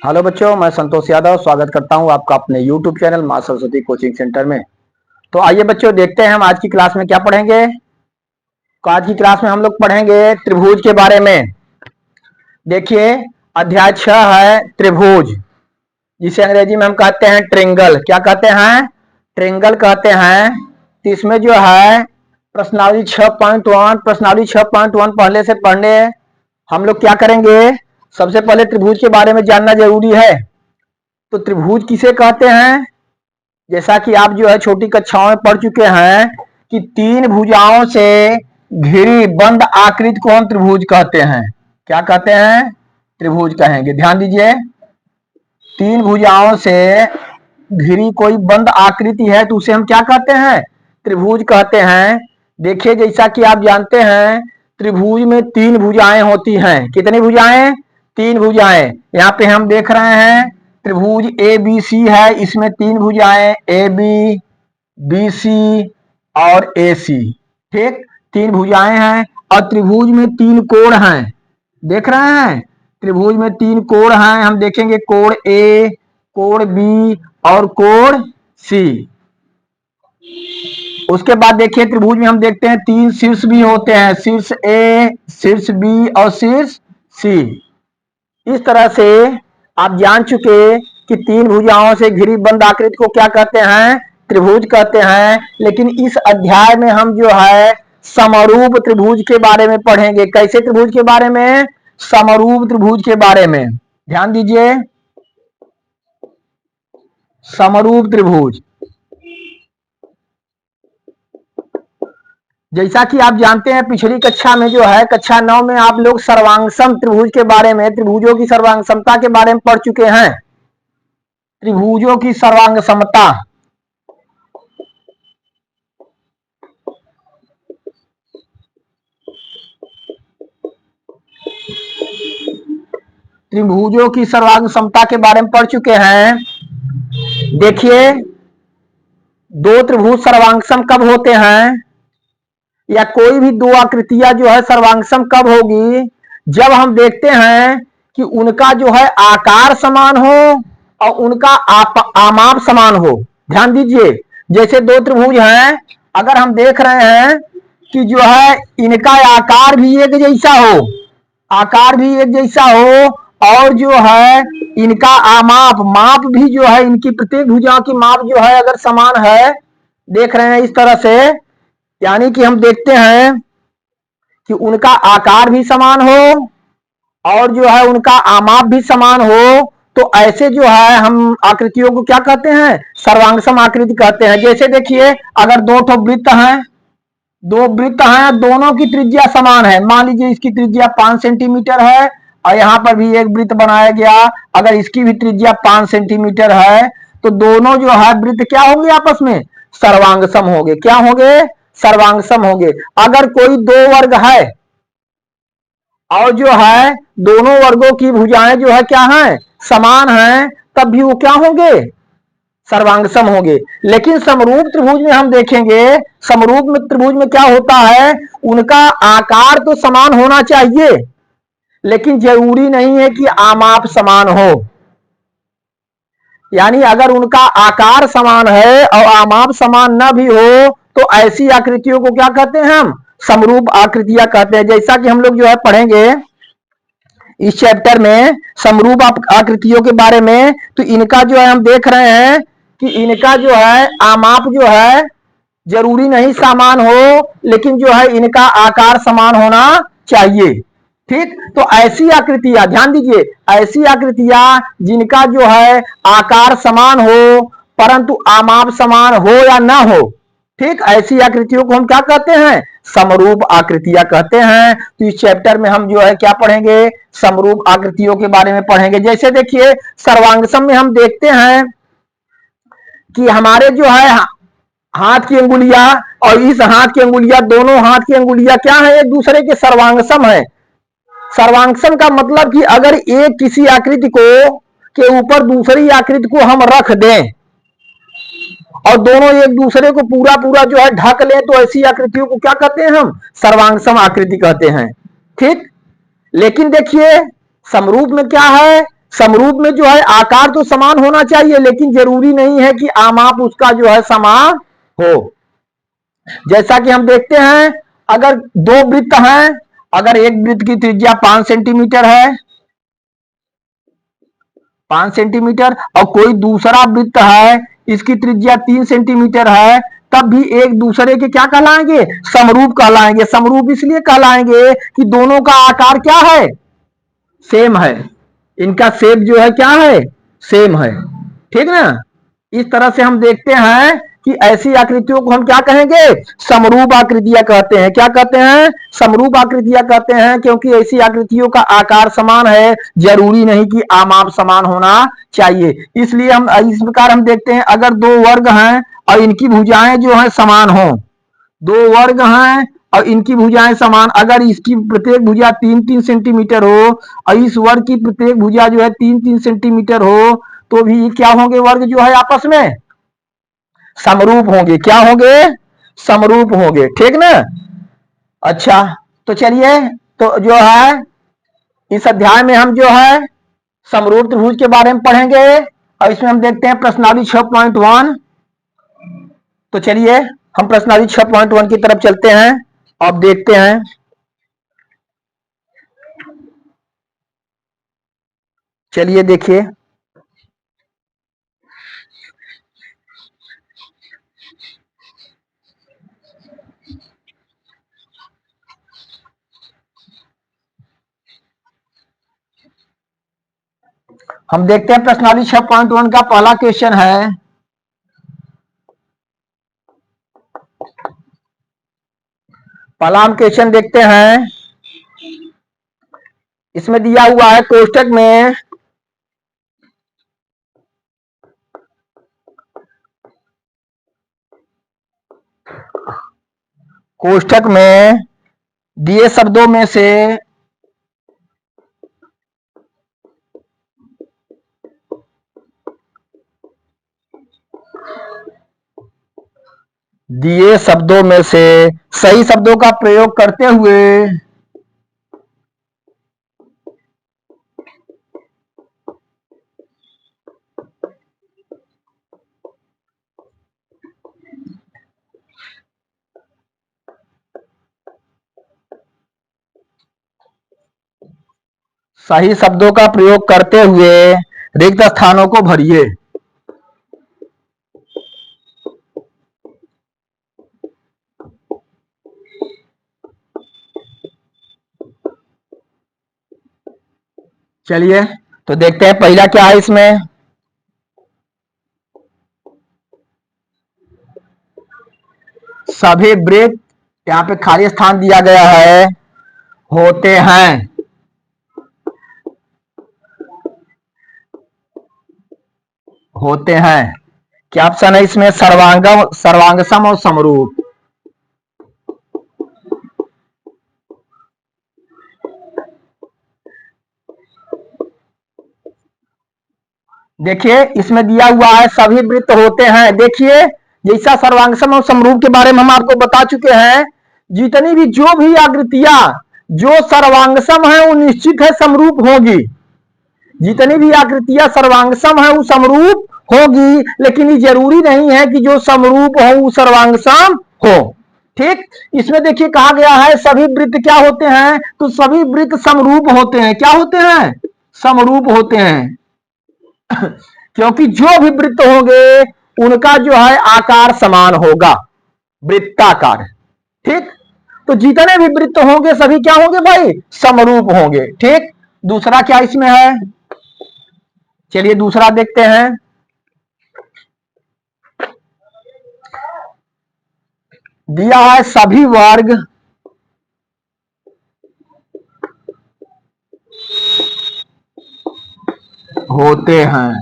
Hello बच्चों, मैं संतोष यादव स्वागत करता हूं आपका अपने YouTube चैनल मां सरस्वती कोचिंग सेंटर में। तो आइए बच्चों, देखते हैं हम आज की क्लास में क्या पढ़ेंगे। तो आज की क्लास में हम लोग पढ़ेंगे त्रिभुज के बारे में। देखिए, अध्याय 6 है त्रिभुज, जिसे अंग्रेजी में हम कहते हैं ट्रिंगल। क्या कहते हैं? ट्रिंगल कहते हैं। तो इसमें जो है प्रश्नावली 6.1 प्रश्नावली 6.1 पहले से पढ़ने हम लोग क्या करेंगे, सबसे पहले त्रिभुज के बारे में जानना जरूरी है। तो त्रिभुज किसे कहते हैं? जैसा कि आप जो है छोटी कक्षाओं में पढ़ चुके हैं कि तीन भुजाओं से घिरी बंद आकृति को हम त्रिभुज कहते हैं। क्या कहते हैं? त्रिभुज कहेंगे। ध्यान दीजिए, तीन भुजाओं से घिरी कोई बंद आकृति है तो उसे हम क्या कहते हैं? त्रिभुज कहते हैं। देखिए, जैसा कि आप जानते हैं त्रिभुज में तीन भुजाएं होती हैं। कितनी भुजाएं? तीन भुजाएं। यहाँ पे हम देख रहे हैं त्रिभुज ए बी सी है, इसमें तीन भुजाएं ए बी, बी सी और ए सी। ठीक, तीन भुजाएं हैं और त्रिभुज में तीन कोण हैं। देख रहे हैं, त्रिभुज में तीन कोण हैं। हम देखेंगे कोण ए, कोण बी और कोण सी। उसके बाद देखिए त्रिभुज में हम देखते हैं तीन शीर्ष भी होते हैं, शीर्ष ए, शीर्ष बी और शीर्ष सी। इस तरह से आप जान चुके कि तीन भुजाओं से घिरी बंद आकृति को क्या कहते हैं? त्रिभुज कहते हैं। लेकिन इस अध्याय में हम जो है समरूप त्रिभुज के बारे में पढ़ेंगे। कैसे त्रिभुज के बारे में? समरूप त्रिभुज के बारे में। ध्यान दीजिए, समरूप त्रिभुज। जैसा कि आप जानते हैं पिछली कक्षा में जो है कक्षा 9 में आप लोग सर्वांगसम त्रिभुज के बारे में, त्रिभुजों की सर्वांगसमता के बारे में पढ़ चुके हैं। त्रिभुजों की सर्वांगसमता, त्रिभुजों की सर्वांगसमता के बारे में पढ़ चुके हैं। देखिए, दो त्रिभुज सर्वांगसम कब होते हैं, या कोई भी दो आकृतियां जो है सर्वांगसम कब होगी? जब हम देखते हैं कि उनका जो है आकार समान हो और उनका आमाप समान हो। ध्यान दीजिए, जैसे दो त्रिभुज हैं, अगर हम देख रहे हैं कि जो है इनका आकार भी एक जैसा हो, आकार भी एक जैसा हो और जो है इनका आमाप माप भी जो है, इनकी प्रत्येक भुजाओं की माप जो है अगर समान है, देख रहे हैं इस तरह से, यानी कि हम देखते हैं कि उनका आकार भी समान हो और जो है उनका आमाप भी समान हो, तो ऐसे जो है हम आकृतियों को क्या कहते हैं? सर्वांगसम आकृति कहते हैं। जैसे देखिए, अगर दो ठो वृत्त हैं, दो वृत्त हैं, दोनों की त्रिज्या समान है। मान लीजिए इसकी त्रिज्या 5 सेंटीमीटर है और यहाँ पर भी एक वृत्त बनाया गया, अगर इसकी भी त्रिज्या 5 सेंटीमीटर है, तो दोनों जो है वृत्त क्या होंगे? आपस में सर्वांगसम होंगे। क्या होंगे? सर्वांगसम होंगे। अगर कोई दो वर्ग है और जो है दोनों वर्गों की भुजाएं जो है क्या है? समान हैं, तब भी वो क्या होंगे? सर्वांगसम होंगे। लेकिन समरूप त्रिभुज में हम देखेंगे, समरूप में त्रिभुज में क्या होता है? उनका आकार तो समान होना चाहिए, लेकिन जरूरी नहीं है कि आमाप समान हो। यानी अगर उनका आकार समान है और आमाप समान न भी हो, तो ऐसी आकृतियों को क्या कहते हैं? हम समरूप आकृतियां कहते हैं। जैसा कि हम लोग जो है पढ़ेंगे इस चैप्टर में समरूप आकृतियों के बारे में, तो इनका जो है हम देख रहे हैं कि इनका जो है आमाप जो है जरूरी नहीं समान हो, लेकिन जो है इनका आकार समान होना चाहिए। ठीक, तो ऐसी आकृतियां, ध्यान दीजिए, ऐसी आकृतियां जिनका जो है आकार समान हो परंतु आमाप समान हो या ना हो, ठीक, ऐसी आकृतियों को हम क्या कहते हैं? समरूप आकृतियां कहते हैं। तो इस चैप्टर में हम जो है क्या पढ़ेंगे? समरूप आकृतियों के बारे में पढ़ेंगे। जैसे देखिए, सर्वांगसम में हम देखते हैं कि हमारे जो है हाथ की अंगुलियां और इस हाथ की अंगुलियां, दोनों हाथ की अंगुलियां क्या है? एक दूसरे के सर्वांगसम है। सर्वांगसम का मतलब कि अगर एक किसी आकृति को के ऊपर दूसरी आकृति को हम रख दें और दोनों एक दूसरे को पूरा पूरा जो है ढक लें, तो ऐसी आकृतियों को क्या कहते हैं? हम सर्वांगसम आकृति कहते हैं। ठीक, लेकिन देखिए समरूप में क्या है? समरूप में जो है आकार तो समान होना चाहिए, लेकिन जरूरी नहीं है कि आमाप उसका जो है समान हो। जैसा कि हम देखते हैं, अगर दो वृत्त हैं, अगर एक वृत्त की त्रिज्या 5 सेंटीमीटर है, 5 सेंटीमीटर, और कोई दूसरा वृत्त है इसकी त्रिज्या 3 सेंटीमीटर है, तब भी एक दूसरे के क्या कहलाएंगे? समरूप कहलाएंगे। समरूप इसलिए कहलाएंगे कि दोनों का आकार क्या है? सेम है। इनका शेप जो है क्या है? सेम है। ठीक ना? इस तरह से हम देखते हैं कि ऐसी आकृतियों को हम क्या कहेंगे? समरूप आकृतियां कहते हैं। क्या कहते हैं? समरूप आकृतियां कहते हैं, क्योंकि ऐसी आकृतियों का आकार समान है, जरूरी नहीं कि आमाप समान होना चाहिए। इसलिए हम इस प्रकार हम देखते हैं, अगर दो वर्ग हैं और इनकी भुजाएं जो है समान हो, दो वर्ग हैं और इनकी भुजाएं समान, अगर इसकी प्रत्येक भुजा 3-3 सेंटीमीटर हो और इस वर्ग की प्रत्येक भुजा जो है 3-3 सेंटीमीटर हो, तो भी क्या होंगे? वर्ग जो है आपस में समरूप होंगे। क्या होंगे? समरूप होंगे। ठीक ना? अच्छा, तो चलिए, तो जो है इस अध्याय में हम जो है समरूप त्रिभुज के बारे में पढ़ेंगे, और इसमें हम देखते हैं प्रश्नावली 6.1। तो चलिए हम प्रश्नावली 6.1 की तरफ चलते हैं, अब देखते हैं। चलिए देखिए, हम देखते हैं प्रश्नावली 6.1 का पहला क्वेश्चन है। पहला हम क्वेश्चन देखते हैं, इसमें दिया हुआ है कोष्टक में दिए शब्दों में से सही शब्दों का प्रयोग करते हुए रिक्त स्थानों को भरिए। चलिए तो देखते हैं पहला क्या है इसमें। सभी वृत्त, यहाँ पे खाली स्थान दिया गया है, होते हैं। होते हैं क्या ऑप्शन है इसमें? सर्वांगम, सर्वांगसम और समरूप। देखिए इसमें दिया हुआ है सभी वृत्त होते हैं। देखिए जैसा सर्वांगसम और समरूप के बारे में हम आपको बता चुके हैं, जितनी भी जो भी आकृतियां जो सर्वांगसम है वो निश्चित है समरूप होगी। जितनी भी आकृतियां सर्वांगसम है वो समरूप होगी, लेकिन ये जरूरी नहीं है कि जो समरूप हो वो सर्वांगसम हो। ठीक, इसमें देखिए कहा गया है सभी वृत्त क्या होते हैं, तो सभी वृत्त समरूप होते हैं। क्या होते हैं? समरूप होते हैं। क्योंकि जो भी वृत्त होंगे उनका जो है आकार समान होगा, वृत्ताकार। ठीक, तो जितने भी वृत्त होंगे सभी क्या होंगे भाई? समरूप होंगे। ठीक, दूसरा क्या इसमें है? चलिए दूसरा देखते हैं। दिया है सभी वर्ग होते हैं।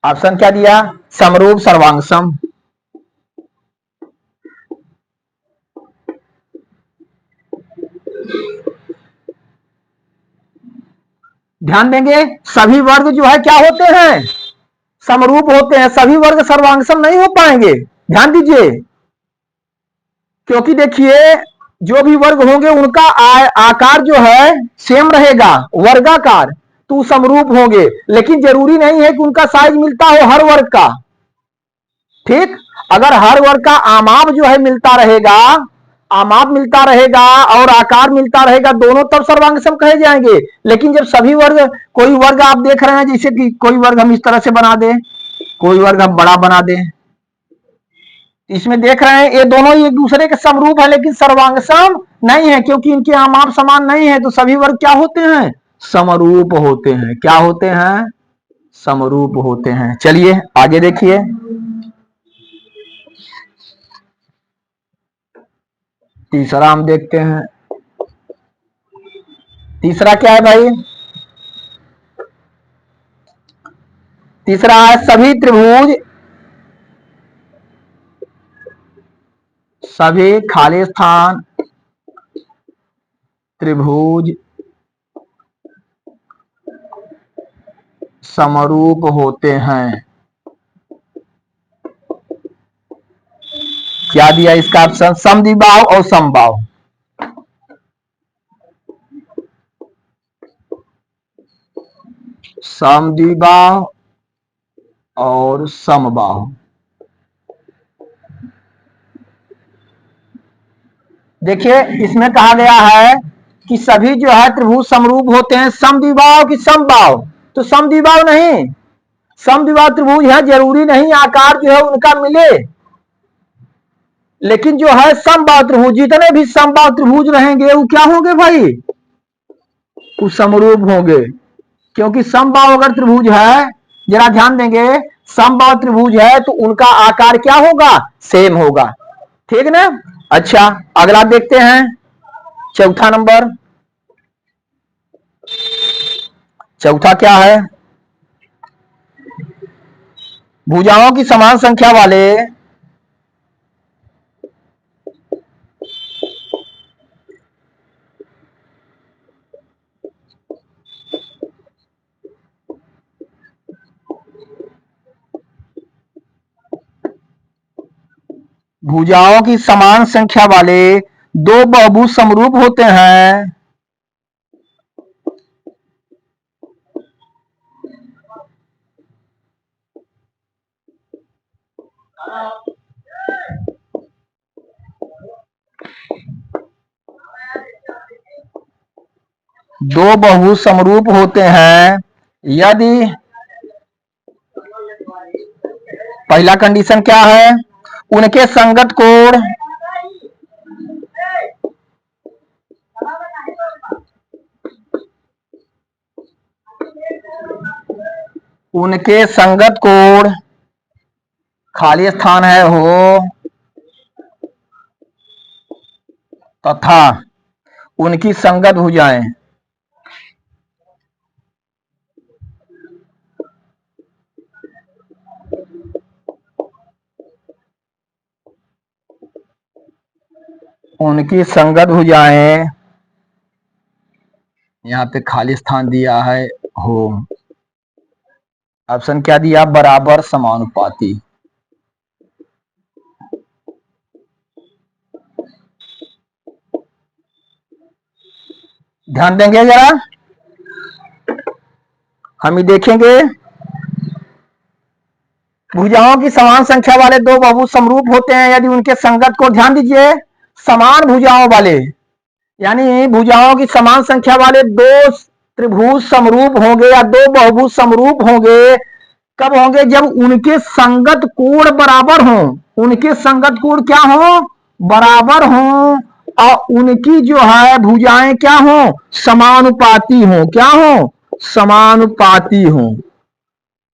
ऑप्शन क्या दिया? समरूप, सर्वांगसम। ध्यान देंगे, सभी वर्ग जो है क्या होते हैं? समरूप होते हैं। सभी वर्ग सर्वांगसम नहीं हो पाएंगे, ध्यान दीजिए। क्योंकि देखिए जो भी वर्ग होंगे उनका आकार जो है सेम रहेगा, वर्गाकार, तो समरूप होंगे। लेकिन जरूरी नहीं है कि उनका साइज मिलता हो हर वर्ग का। ठीक, अगर हर वर्ग का आमाप जो है मिलता रहेगा, आमाप मिलता रहेगा और आकार मिलता रहेगा, दोनों तब सर्वांग सम कहे जाएंगे। लेकिन जब सभी वर्ग, कोई वर्ग आप देख रहे हैं जैसे कि कोई वर्ग हम इस तरह से बना दें, कोई वर्ग हम बड़ा बना दें, इसमें देख रहे हैं ये दोनों एक दूसरे के समरूप है लेकिन सर्वांग सम नहीं है, क्योंकि इनके आमाप समान नहीं है। तो सभी वर्ग क्या होते हैं? समरूप होते हैं। क्या होते हैं? समरूप होते हैं। चलिए आगे देखिए, तीसरा हम देखते हैं। तीसरा क्या है भाई? तीसरा है सभी त्रिभुज, सभी खाली स्थान त्रिभुज समरूप होते हैं। क्या दिया इसका ऑप्शन? समद्विबाहु और समबाहु। समद्विबाहु और समबाहु। देखिए इसमें कहा गया है कि सभी जो है त्रिभुज समरूप होते हैं। समद्विबाहु की समबाहु, तो समद्विबाहु नहीं, समद्विबाहु त्रिभुज है, जरूरी नहीं आकार जो है उनका मिले, लेकिन जो है समबाहु त्रिभुज, जितने भी समबाहु त्रिभुज रहेंगे वो क्या होंगे भाई? वो समरूप होंगे। क्योंकि समबाहु अगर त्रिभुज है, जरा ध्यान देंगे, समबाहु त्रिभुज है तो उनका आकार क्या होगा? सेम होगा। ठीक ना? अच्छा अगला देखते हैं, चौथा नंबर। चौथा क्या है? भुजाओं की समान संख्या वाले भुजाओं की समान संख्या वाले दो बहुभुज समरूप होते हैं। दो बहुभुज समरूप होते हैं यदि, पहला कंडीशन क्या है? उनके संगत कोण, उनके संगत कोण खाली स्थान है हो, तथा उनकी संगत भुजाएं उनकी संगत भुजाएं, यहाँ पे खाली स्थान दिया है हो। ऑप्शन क्या दिया? बराबर समानुपाती। ध्यान देंगे जरा, हम ही देखेंगे। भुजाओं की समान संख्या वाले दो बहुभुज समरूप होते हैं यदि उनके संगत को, ध्यान दीजिए, समान भुजाओं वाले, यानी भुजाओं की समान संख्या वाले दो त्रिभुज समरूप होंगे या दो बहुभुज समरूप होंगे। कब होंगे? जब उनके संगत कोण बराबर हो। उनके संगत कोण क्या हो? बराबर हो, और उनकी जो है भुजाएं क्या हो? समानुपाती हो। क्या हो? समानुपाती हो।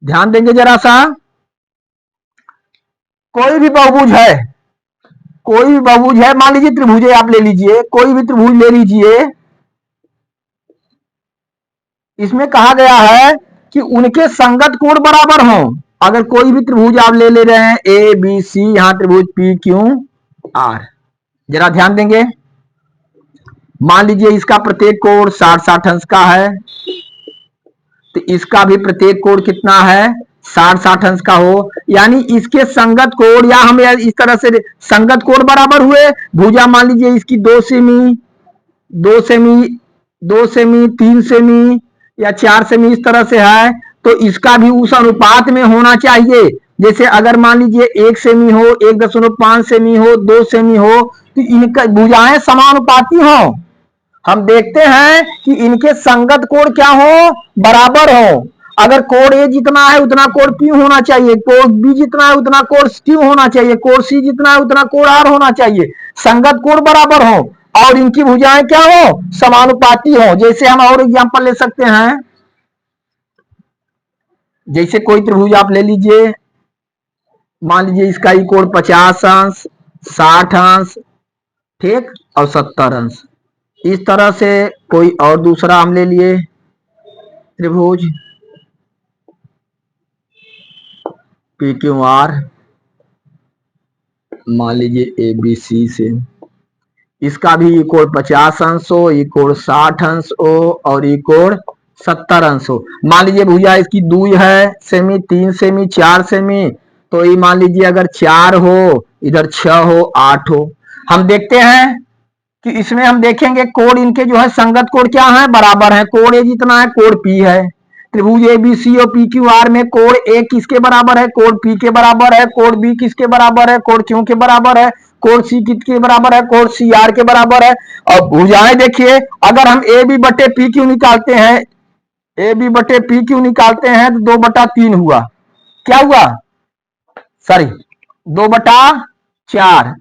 ध्यान देंगे जरा सा, कोई भी बहुभुज है, कोई भी बहुभुज है, मान लीजिए त्रिभुज आप ले लीजिए, कोई भी त्रिभुज ले लीजिए, इसमें कहा गया है कि उनके संगत कोण बराबर हो। अगर कोई भी त्रिभुज आप ले रहे हैं ए बी सी, यहां त्रिभुज पी क्यू आर, जरा ध्यान देंगे, मान लीजिए इसका प्रत्येक कोण 60 अंश का है, तो इसका भी प्रत्येक कोण कितना है? 60 अंश का हो, यानी इसके संगत कोण, या हम इस तरह से संगत कोण बराबर हुए। भुजा मान लीजिए इसकी 2 सेमी, 2 सेमी, 2 सेमी, 3 सेमी या 4 सेमी इस तरह से है, तो इसका भी उस अनुपात में होना चाहिए। जैसे अगर मान लीजिए 1 सेमी हो, 1.5 सेमी हो, 2 सेमी हो, तो इनका भुजाएं समानुपाती हो। हम देखते हैं कि इनके संगत कोण क्या हो, बराबर हो। अगर कोण ए जितना है उतना कोण पी होना चाहिए, कोण बी जितना है उतना कोण क्यू होना चाहिए, कोण सी जितना है उतना कोण आर होना चाहिए, संगत कोण बराबर हो और इनकी भुजाएं क्या हो, समानुपाती हो। जैसे हम और एग्जांपल ले सकते हैं, जैसे कोई त्रिभुज आप ले लीजिए, मान लीजिए इसका ही कोण 50 अंश, 60 अंश, ठीक, और 70 अंश। इस तरह से कोई और दूसरा हम ले लिए त्रिभुज पी क्यू आर, मान लीजिए ए बी सी से, इसका भी ये कोण 50 अंश हो, ये कोण 60 अंश हो और ये कोण 70 अंश हो। मान लीजिए भुजा इसकी 2 है सेमी, 3 सेमी, 4 सेमी, तो ये मान लीजिए अगर 4 हो, इधर 6 हो, 8 हो। हम देखते हैं कि इसमें हम देखेंगे कोण इनके जो है संगत कोण क्या है, बराबर है। कोण ए जितना है कोण पी है। त्रिभुज ए बी सी और पी क्यू आर में कोण ए किसके बराबर है, कोण पी के बराबर है। कोण बी किसके बराबर है, कोण क्यू के बराबर है। कोण सी किसके बराबर है, कोण सी आर के बराबर है। और भुजाएं देखिए, अगर हम ए बी बटे पी क्यू निकालते हैं, ए बी बटे पी क्यू निकालते हैं तो 2/3 हुआ। क्या हुआ, सॉरी 2/4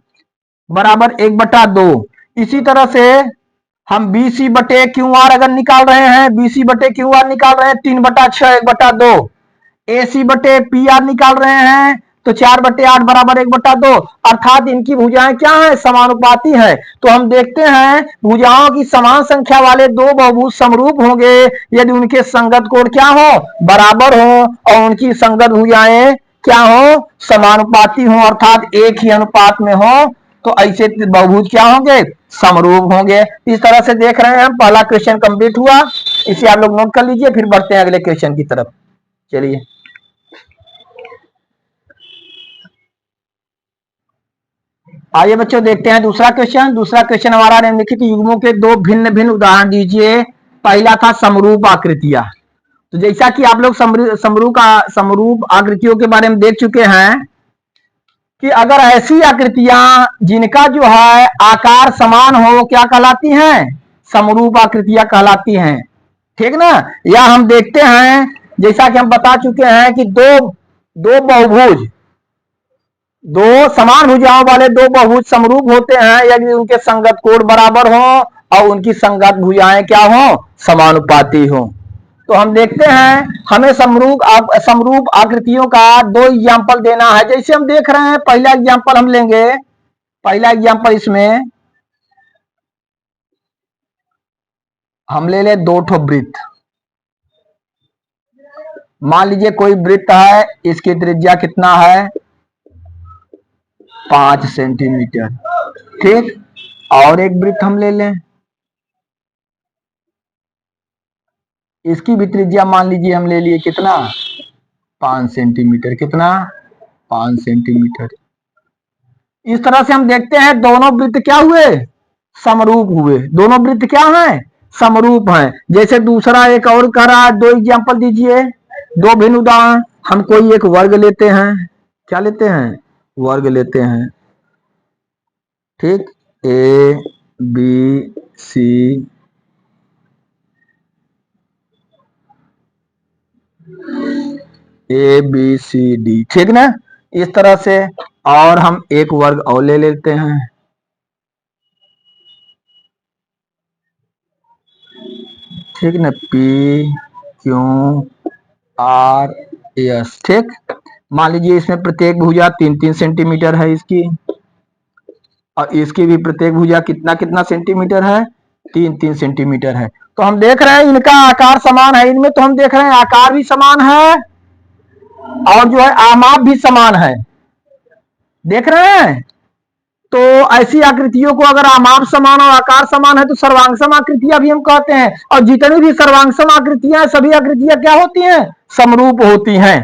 बराबर 1/2। इसी तरह से हम बी सी बटे क्यू आर अगर निकाल रहे हैं, बी सी बटे क्यू आर निकाल रहे हैं 3/6 1/2। ए सी बटे पी आर निकाल रहे हैं तो 4/8 बराबर 1/2। अर्थात इनकी भुजाएं क्या है, समानुपाती है। तो हम देखते हैं भुजाओं की समान संख्या वाले दो बहुभुज समरूप होंगे यदि उनके संगत कोण क्या हो, बराबर हो और उनकी संगत भुजाएं क्या हो, समानुपाती हो, अर्थात एक ही अनुपात में हो, तो ऐसे बहुभुज क्या होंगे, समरूप होंगे। इस तरह से देख रहे हैं हम, पहला क्वेश्चन कंप्लीट हुआ। इसे आप लोग नोट कर लीजिए, फिर बढ़ते हैं अगले क्वेश्चन की तरफ। चलिए, आइए बच्चों देखते हैं दूसरा क्वेश्चन। दूसरा क्वेश्चन हमारा निम्नलिखित युग्मों के दो भिन्न भिन्न उदाहरण दीजिए। पहला था समरूप आकृतियां। तो जैसा कि आप लोग समरूप आकृतियों के बारे में देख चुके हैं कि अगर ऐसी आकृतियां जिनका जो है आकार समान हो, क्या कहलाती हैं, समरूप आकृतियां कहलाती हैं, ठीक ना। या हम देखते हैं, जैसा कि हम बता चुके हैं कि दो बहुभुज, दो समान भुजाओं वाले दो बहुभुज समरूप होते हैं यदि उनके संगत कोण बराबर हो और उनकी संगत भुजाएं क्या हो, समानुपाती हो। तो हम देखते हैं, हमें समरूप आकृतियों का दो एग्जाम्पल देना है। जैसे हम देख रहे हैं, पहला एग्जाम्पल हम लेंगे। पहला एग्जाम्पल इसमें हम ले ले दो ठो वृत्त। मान लीजिए कोई वृत्त है, इसकी त्रिज्या कितना है, 5 सेंटीमीटर, ठीक। और एक वृत्त हम ले लें, इसकी भी त्रिज्या मान लीजिए हम ले लिए कितना, 5 सेंटीमीटर। कितना, 5 सेंटीमीटर। इस तरह से हम देखते हैं दोनों वृत्त क्या हुए, समरूप हुए। दोनों वृत्त क्या हैं, समरूप हैं। जैसे दूसरा एक और कह रहा है, दो एग्जाम्पल दीजिए, दो भिन्न उदाहरण। हम कोई एक वर्ग लेते हैं, क्या लेते हैं, वर्ग लेते हैं, ठीक। A B C A B C D, ठीक ना। इस तरह से और हम एक वर्ग और ले लेते हैं, ठीक ना, पी क्यू आर एस, ठीक। मान लीजिए इसमें प्रत्येक भुजा 3-3 सेंटीमीटर है इसकी, और इसकी भी प्रत्येक भुजा कितना कितना सेंटीमीटर है, 3-3 सेंटीमीटर है। तो हम देख रहे हैं इनका आकार समान है, इनमें तो हम देख रहे हैं आकार भी समान है और जो है आमाप भी समान है, देख रहे हैं। तो ऐसी आकृतियों को अगर आमाप समान और आकार समान है तो सर्वांगसम आकृतियां भी हम कहते हैं। और जितनी भी सर्वांगसम आकृतियां, सभी आकृतियां क्या होती हैं, समरूप होती हैं।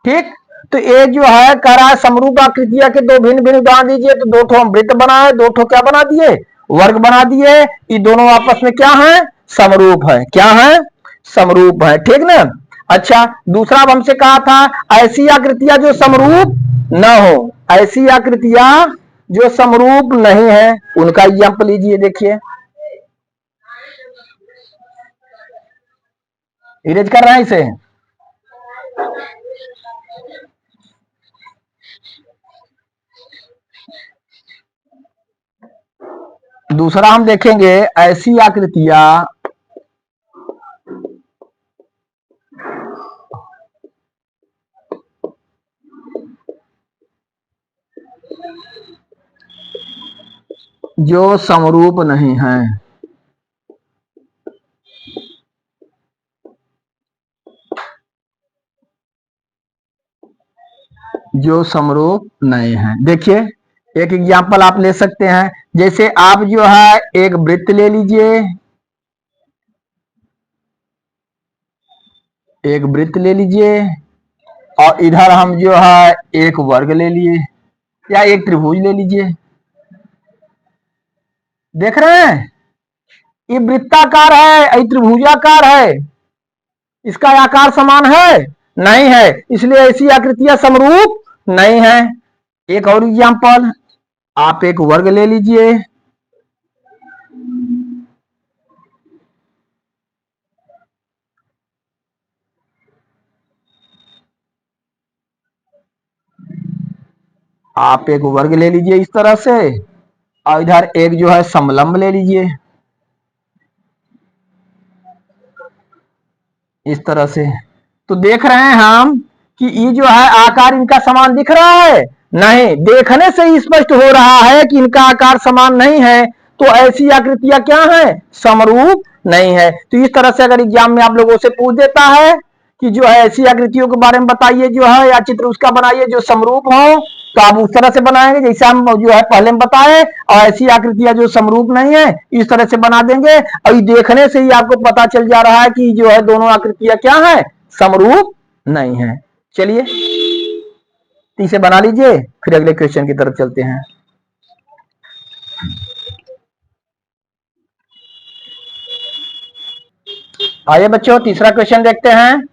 ठीक। तो ये जो है कह रहा है समरूप आकृतियां के दो भिन्न भिन्न उदाहरण दीजिए, तो दो ठो हम वृत्त बनाए, दो ठो क्या बना दिए, वर्ग बना दिए। ये दोनों आपस में क्या है, समरूप है। क्या है, समरूप है। ठीक ना। अच्छा, दूसरा अब हमसे कहा था ऐसी आकृतियां जो समरूप न हो, ऐसी आकृतियां जो समरूप नहीं है, उनका एग्जाम्पल लीजिए। देखिए, इरेज कर रहे हैं इसे। दूसरा हम देखेंगे ऐसी आकृतियां जो समरूप नहीं है। जो समरूप नहीं है। देखिए, एक एग्जाम्पल आप ले सकते हैं। जैसे आप जो है एक वृत्त ले लीजिए, एक वृत्त ले लीजिए, और इधर हम जो है एक वर्ग ले लिए, या एक त्रिभुज ले लीजिए। देख रहे हैं, ये वृत्ताकार है, ये त्रिभुजाकार है, इसका आकार समान है नहीं है, इसलिए ऐसी आकृतियां समरूप नहीं है। एक और एग्जाम्पल, आप एक वर्ग ले लीजिए, आप एक वर्ग ले लीजिए इस तरह से, और इधर एक जो है समलंब ले लीजिए इस तरह से। तो देख रहे हैं हम कि ये जो है आकार इनका समान दिख रहा है नहीं, देखने से ही स्पष्ट हो रहा है कि इनका आकार समान नहीं है। तो ऐसी आकृतियां क्या है, समरूप नहीं है। तो इस तरह से अगर एग्जाम में आप लोगों से पूछ देता है कि जो है ऐसी आकृतियों के बारे में बताइए जो है, या चित्र उसका बनाइए जो समरूप हो, तो आप उस तरह से बनाएंगे जैसे हम जो है पहले में बताए। और ऐसी आकृतियां जो समरूप नहीं है, इस तरह से बना देंगे। और देखने से ही आपको पता चल जा रहा है कि जो है दोनों आकृतियां क्या है, समरूप नहीं है। चलिए, इसे बना लीजिए, फिर अगले क्वेश्चन की तरफ चलते हैं। आइए बच्चों, तीसरा क्वेश्चन देखते हैं।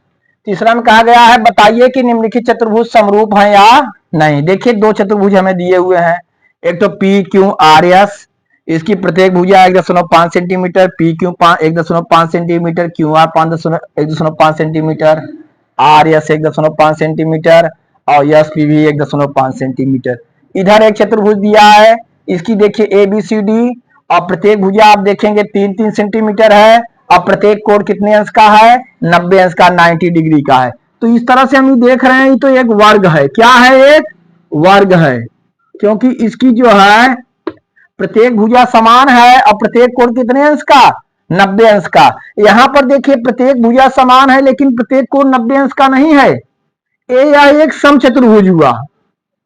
तीसरा में कहा गया है बताइए कि निम्नलिखित चतुर्भुज समरूप हैं या नहीं। देखिए, दो चतुर्भुज हमें दिए हुए हैं, एक तो पी क्यू आर एस, इसकी प्रत्येक भुजा 1.5 centimetre, P Q 1.5 centimetre, Q R 1.5 centimetre, R S 1.5 centimetre, और यस पी भी 1.5 सेंटीमीटर। इधर एक चतुर्भुज दिया है, इसकी देखिए ए बी सी डी, और प्रत्येक भुजा आप देखेंगे 3-3 सेंटीमीटर है, और प्रत्येक कोण कितने अंश का है, 90 अंश का, 90 डिग्री का है। तो इस तरह से हम देख रहे हैं, तो एक वर्ग है। क्या है, एक वर्ग है, क्योंकि इसकी जो है प्रत्येक भुजा समान है, और प्रत्येक कोण कितने अंश का, 90 अंश का। यहां पर देखिए प्रत्येक भुजा समान है, लेकिन प्रत्येक कोण 90 अंश का नहीं है। यह एक समचतुर्भुज हुआ।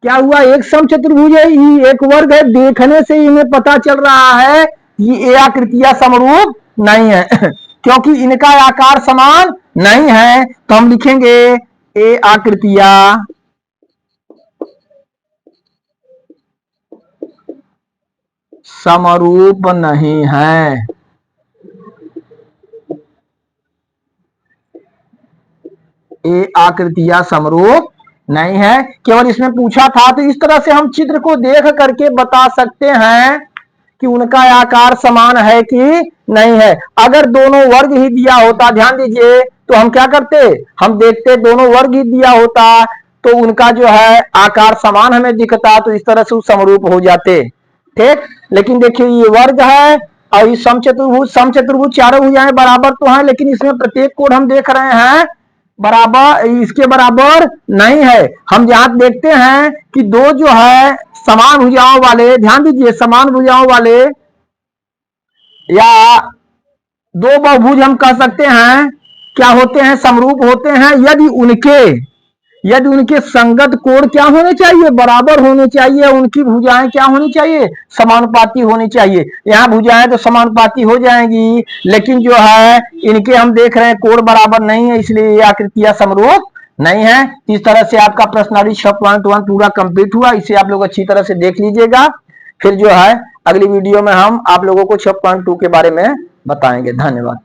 क्या हुआ, एक समचतुर्भुज है, ये एक वर्ग है। देखने से इन्हें पता चल रहा है ये आकृतियां समरूप नहीं है क्योंकि इनका आकार समान नहीं है। तो हम लिखेंगे ए आकृतियां समरूप नहीं है। ए आकृतियां समरूप नहीं है। केवल इसमें पूछा था, तो इस तरह से हम चित्र को देख करके बता सकते हैं कि उनका आकार समान है कि नहीं है। अगर दोनों वर्ग ही दिया होता, ध्यान दीजिए, तो हम क्या करते, हम देखते दोनों वर्ग ही दिया होता तो उनका जो है आकार समान हमें दिखता, तो इस तरह से समरूप हो जाते। ठीक, लेकिन देखिए ये वर्ग है, और इस समचतुर्भुज चारों भुजाएं बराबर तो हैं, लेकिन इसमें प्रत्येक कोण हम देख रहे हैं बराबर, इसके बराबर नहीं है। हम जहां देखते हैं कि दो जो है समान भुजाओं वाले, ध्यान दीजिए, समान भुजाओं वाले या दो बहुभुज हम कह सकते हैं क्या होते हैं, समरूप होते हैं, यदि उनके संगत कोण क्या होने चाहिए, बराबर होने चाहिए। उनकी भुजाएं क्या होनी चाहिए, समानुपाती होनी चाहिए। यहाँ भुजाएं तो समानुपाती हो जाएंगी, लेकिन जो है इनके हम देख रहे हैं कोण बराबर नहीं है, इसलिए ये आकृतियां समरूप नहीं है। इस तरह से आपका प्रश्नावली 6.1 पूरा कंप्लीट हुआ। इसे आप लोग अच्छी तरह से देख लीजिएगा। फिर जो है अगली वीडियो में हम आप लोगों को 6.2 के बारे में बताएंगे। धन्यवाद।